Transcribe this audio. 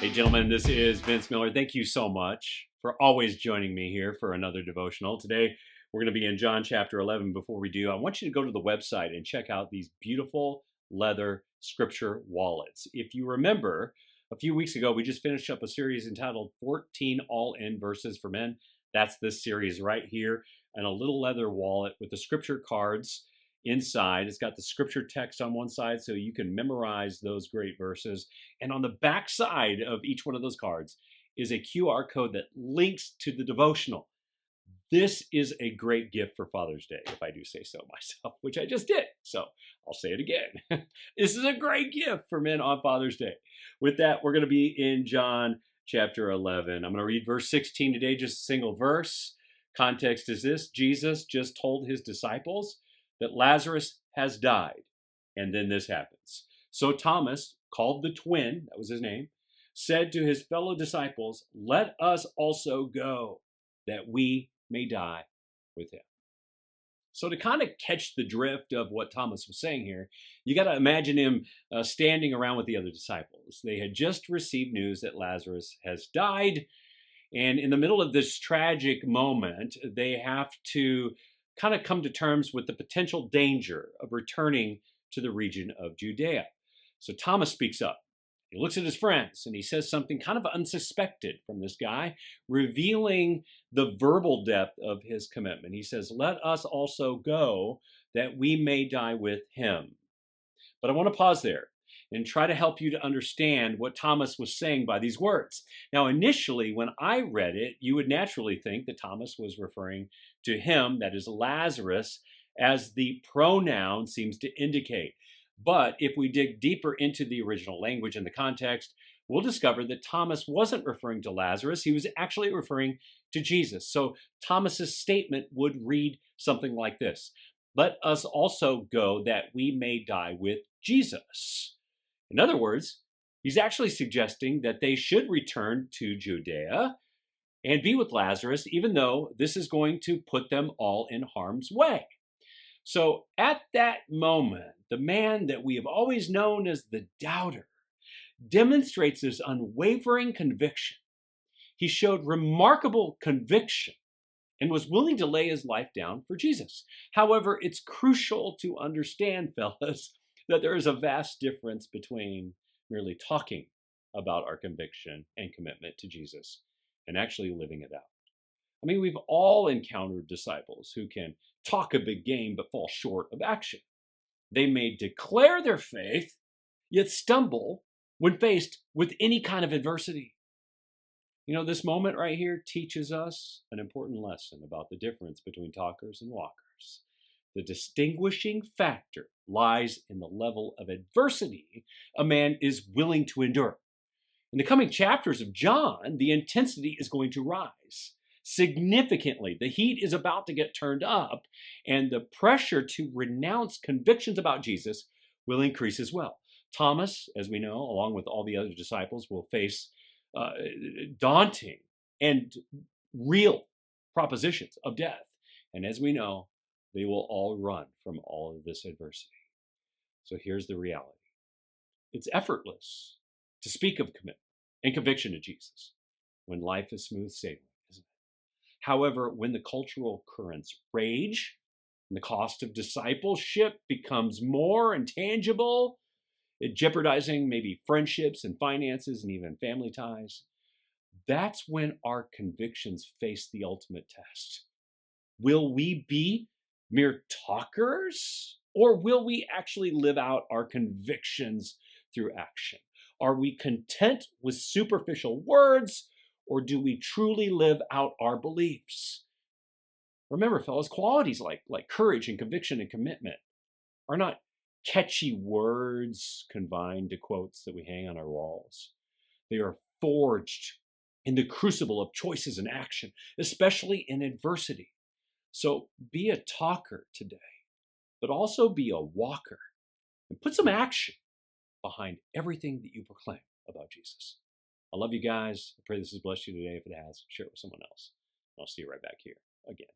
Hey, gentlemen, this is Vince Miller. Thank you so much for always joining me here for another devotional. Today, we're going to be in John chapter 11. Before we do, I want you to go to the website and check out these beautiful leather scripture wallets. If you remember, a few weeks ago, we just finished up a series entitled 14 All-In Verses for Men. That's this series right here, and a little leather wallet with the scripture cards inside. It's got the scripture text on one side so you can memorize those great verses. And on the back side of each one of those cards is a QR code that links to the devotional. This is a great gift for Father's Day, if I do say so myself, which I just did. So I'll say it again. This is a great gift for men on Father's Day. With that, we're going to be in John chapter 11. I'm going to read verse 16 today, just a single verse. Context is this: Jesus just told his disciples that Lazarus has died. And then this happens. So Thomas, called the twin, that was his name, said to his fellow disciples, "Let us also go, that we may die with him." So to kind of catch the drift of what Thomas was saying here, you got to imagine him standing around with the other disciples. They had just received news that Lazarus has died. And in the middle of this tragic moment, they have to kind of come to terms with the potential danger of returning to the region of Judea. So Thomas speaks up. He looks at his friends and he says something kind of unsuspected from this guy, revealing the verbal depth of his commitment. He says, "Let us also go, that we may die with him." But I want to pause there and try to help you to understand what Thomas was saying by these words. Now, initially, when I read it, you would naturally think that Thomas was referring to him, that is Lazarus, as the pronoun seems to indicate. But if we dig deeper into the original language and the context, we'll discover that Thomas wasn't referring to Lazarus. He was actually referring to Jesus. So Thomas's statement would read something like this: "Let us also go, that we may die with Jesus." In other words, he's actually suggesting that they should return to Judea and be with Lazarus, even though this is going to put them all in harm's way. So at that moment, the man that we have always known as the doubter demonstrates his unwavering conviction. He showed remarkable conviction and was willing to lay his life down for Jesus. However, it's crucial to understand, fellas, that there is a vast difference between merely talking about our conviction and commitment to Jesus and actually living it out. I mean, we've all encountered disciples who can talk a big game but fall short of action. They may declare their faith, yet stumble when faced with any kind of adversity. You know, this moment right here teaches us an important lesson about the difference between talkers and walkers. The distinguishing factor lies in the level of adversity a man is willing to endure. In the coming chapters of John, the intensity is going to rise significantly. The heat is about to get turned up, and the pressure to renounce convictions about Jesus will increase as well. Thomas, as we know, along with all the other disciples, will face daunting and real propositions of death. And as we know, they will all run from all of this adversity. So here's the reality. It's effortless to speak of commitment and conviction to Jesus when life is smooth sailing, isn't it? However, when the cultural currents rage and the cost of discipleship becomes more intangible, jeopardizing maybe friendships and finances and even family ties, that's when our convictions face the ultimate test. Will we be mere talkers, or will we actually live out our convictions through action? Are we content with superficial words, or do we truly live out our beliefs? Remember, fellas, qualities like courage and conviction and commitment are not catchy words confined to quotes that we hang on our walls. They are forged in the crucible of choices and action, especially in adversity. So be a talker today, but also be a walker and put some action behind everything that you proclaim about Jesus. I love you guys. I pray this has blessed you today. If it has, share it with someone else. I'll see you right back here again